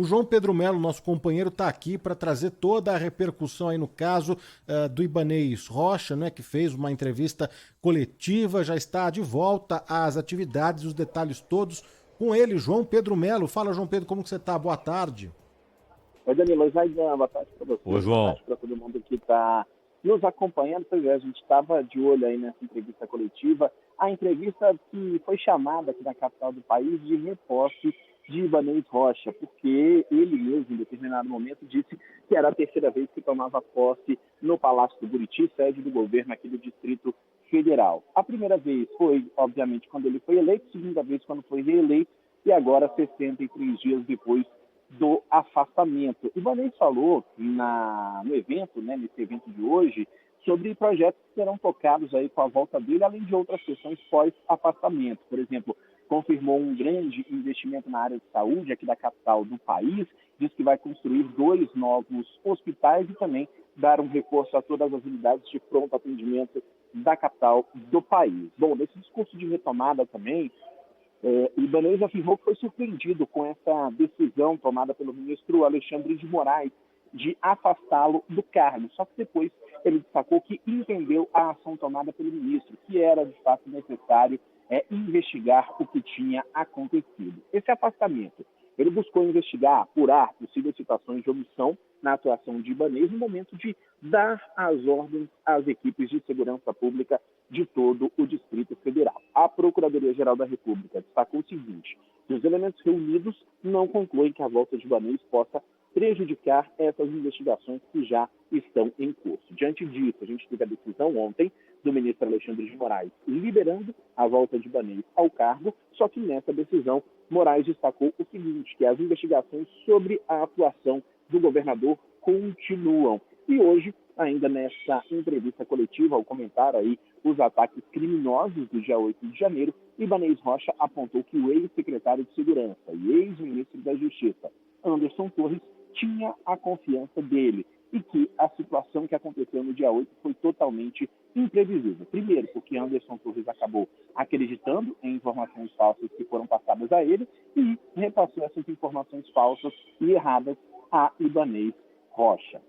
O João Pedro Melo, nosso companheiro, está aqui para trazer toda a repercussão aí no caso do Ibanez Rocha, né, que fez uma entrevista coletiva, já está de volta às atividades, os detalhes todos com ele, João Pedro Melo. Fala, João Pedro, como que você está? Boa tarde. Oi, Danilo, boa tarde para você, Oi, boa João. tarde para todo mundo que está nos acompanhando. Pois é, a gente estava de olho aí nessa entrevista coletiva, a entrevista que foi chamada aqui na capital do país de reposse de Ibanez Rocha, porque ele mesmo, em determinado momento, disse que era a terceira vez que tomava posse no Palácio do Buriti, sede do governo aqui do Distrito Federal. A primeira vez foi, obviamente, quando ele foi eleito, a segunda vez quando foi reeleito, e agora 63 dias depois do afastamento. Ibanez falou no evento, né, nesse evento de hoje, sobre projetos que serão tocados aí com a volta dele, além de outras questões pós-afastamento. Por exemplo, confirmou um grande investimento na área de saúde aqui da capital do país, diz que vai construir 2 novos hospitais e também dar um reforço a todas as unidades de pronto atendimento da capital do país. Bom, nesse discurso de retomada também, Ibanez afirmou que foi surpreendido com essa decisão tomada pelo ministro Alexandre de Moraes de afastá-lo do cargo. Só que depois ele destacou que entendeu a ação tomada pelo ministro, que era de fato necessário investigar o que tinha acontecido. Esse afastamento, ele buscou investigar, apurar possíveis situações de omissão na atuação de Ibanez no momento de dar as ordens às equipes de segurança pública de todo o Distrito Federal. A Procuradoria-Geral da República destacou o seguinte: que os elementos reunidos não concluem que a volta de Ibanez possa prejudicar essas investigações que já estão em curso. Diante disso, a gente teve a decisão ontem do ministro Alexandre de Moraes liberando a volta de Ibanez ao cargo, só que nessa decisão, Moraes destacou o seguinte, que as investigações sobre a atuação do governador continuam. E hoje, ainda nessa entrevista coletiva, ao comentar aí os ataques criminosos do dia 8 de janeiro, Ibanez Rocha apontou que o ex-secretário de Segurança e ex-ministro da Justiça, Anderson Torres, tinha a confiança dele e que a situação que aconteceu no dia 8 foi totalmente imprevisível. Primeiro, porque Anderson Torres acabou acreditando em informações falsas que foram passadas a ele e repassou essas informações falsas e erradas a Ibanez Rocha.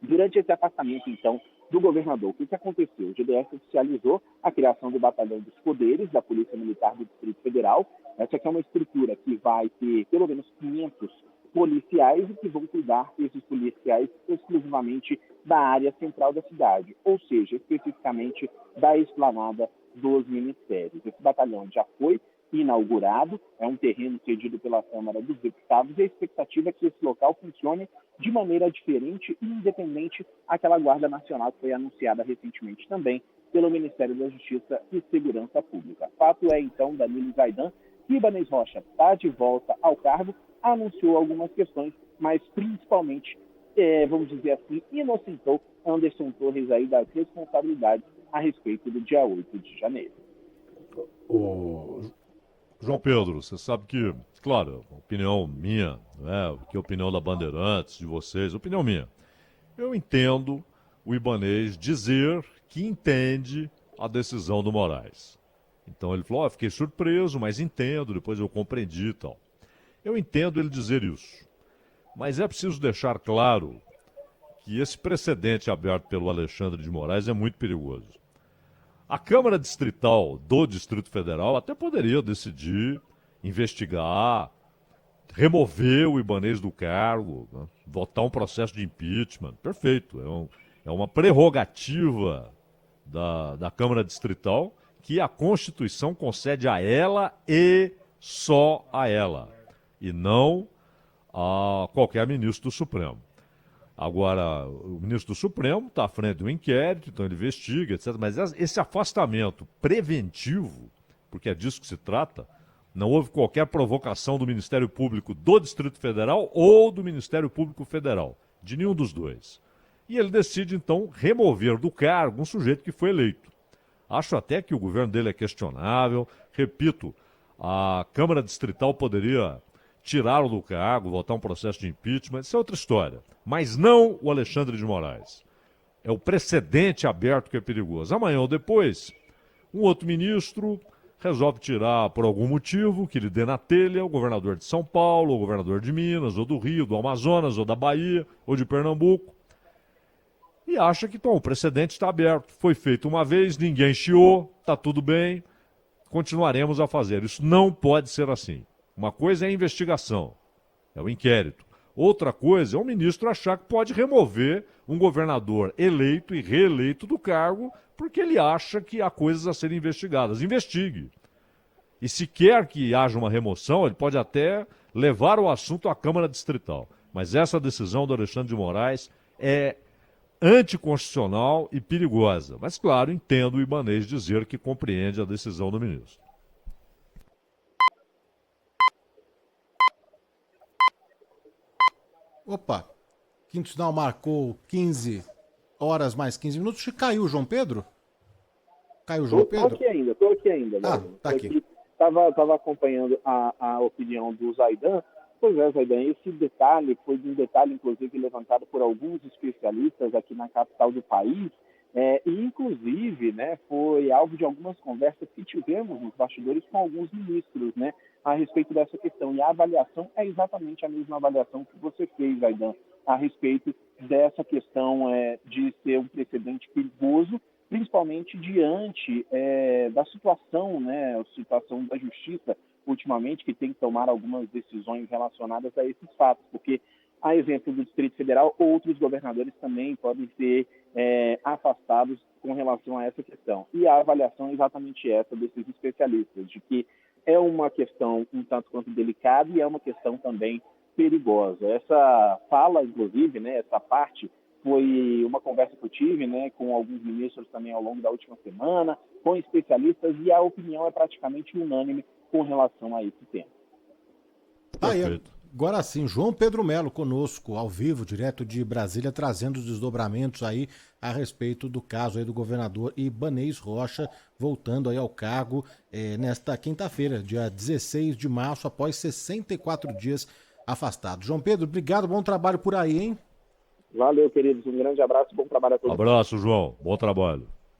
Durante esse afastamento, então, do governador, o que aconteceu? O GDF oficializou a criação do Batalhão dos Poderes da Polícia Militar do Distrito Federal. Essa aqui é uma estrutura que vai ter pelo menos 500 policiais e que vão cuidar, esses policiais, exclusivamente da área central da cidade, ou seja, especificamente da esplanada dos ministérios. Esse batalhão já foi inaugurado, é um terreno cedido pela Câmara dos Deputados e a expectativa é que esse local funcione de maneira diferente e independente àquela Guarda Nacional que foi anunciada recentemente também pelo Ministério da Justiça e Segurança Pública. Fato é, então, Danilo Zaidan, que Ibanez Rocha está de volta ao cargo, anunciou algumas questões, mas principalmente, vamos dizer assim, inocentou Anderson Torres aí das responsabilidades a respeito do dia 8 de janeiro. João Pedro, você sabe que, claro, opinião minha, né, que é a opinião da Bandeirantes, de vocês, opinião minha. Eu entendo o Ibanez dizer que entende a decisão do Moraes. Então ele falou, fiquei surpreso, mas entendo, depois eu compreendi e tal. Eu entendo ele dizer isso, mas é preciso deixar claro que esse precedente aberto pelo Alexandre de Moraes é muito perigoso. A Câmara Distrital do Distrito Federal até poderia decidir, investigar, remover o Ibanez do cargo, né, votar um processo de impeachment, perfeito, é uma prerrogativa da Câmara Distrital que a Constituição concede a ela e só a ela, e não a qualquer ministro do Supremo. Agora, o ministro do Supremo está à frente de um inquérito, então ele investiga, etc. Mas esse afastamento preventivo, porque é disso que se trata, não houve qualquer provocação do Ministério Público do Distrito Federal ou do Ministério Público Federal, de nenhum dos dois. E ele decide, então, remover do cargo um sujeito que foi eleito. Acho até que o governo dele é questionável. Repito, a Câmara Distrital poderia tirá-lo do cargo, votar um processo de impeachment, isso é outra história. Mas não o Alexandre de Moraes. É o precedente aberto que é perigoso. Amanhã ou depois, um outro ministro resolve tirar por algum motivo que lhe dê na telha o governador de São Paulo, o governador de Minas, ou do Rio, do Amazonas, ou da Bahia, ou de Pernambuco. E acha que o precedente está aberto. Foi feito uma vez, ninguém chiou, está tudo bem, continuaremos a fazer. Isso não pode ser assim. Uma coisa é a investigação, é o inquérito. Outra coisa é o ministro achar que pode remover um governador eleito e reeleito do cargo porque ele acha que há coisas a serem investigadas. Investigue. E se quer que haja uma remoção, ele pode até levar o assunto à Câmara Distrital. Mas essa decisão do Alexandre de Moraes é anticonstitucional e perigosa. Mas, claro, entendo o Ibanez dizer que compreende a decisão do ministro. Opa, Quinto Sinal marcou 15 horas mais 15 minutos. Caiu o João Pedro? Caiu o João Pedro? Tô aqui ainda. Ah, né? tá aqui. Tava acompanhando a opinião do Zaidan. Pois é, Zaidan, esse detalhe foi um detalhe, inclusive, levantado por alguns especialistas aqui na capital do país, e, inclusive, né, foi alvo de algumas conversas que tivemos nos bastidores com alguns ministros, né, a respeito dessa questão. E a avaliação é exatamente a mesma avaliação que você fez, Zaidan, a respeito dessa questão de ser um precedente perigoso, principalmente diante da situação, né, a situação da justiça, ultimamente, que tem que tomar algumas decisões relacionadas a esses fatos, porque, a exemplo do Distrito Federal, outros governadores também podem ser afastados com relação a essa questão. E a avaliação é exatamente essa desses especialistas, de que é uma questão um tanto quanto delicada e é uma questão também perigosa. Essa fala, inclusive, né, essa parte, foi uma conversa que eu tive, né, com alguns ministros também ao longo da última semana, com especialistas, e a opinião é praticamente unânime com relação a esse tema. Perfeito. Agora sim, João Pedro Melo conosco, ao vivo, direto de Brasília, trazendo os desdobramentos aí a respeito do caso aí do governador Ibanez Rocha, voltando aí ao cargo nesta quinta-feira, dia 16 de março, após 64 dias afastado. João Pedro, obrigado, bom trabalho por aí, hein? Valeu, queridos, um grande abraço, bom trabalho a todos. Abraço, João. Bom trabalho.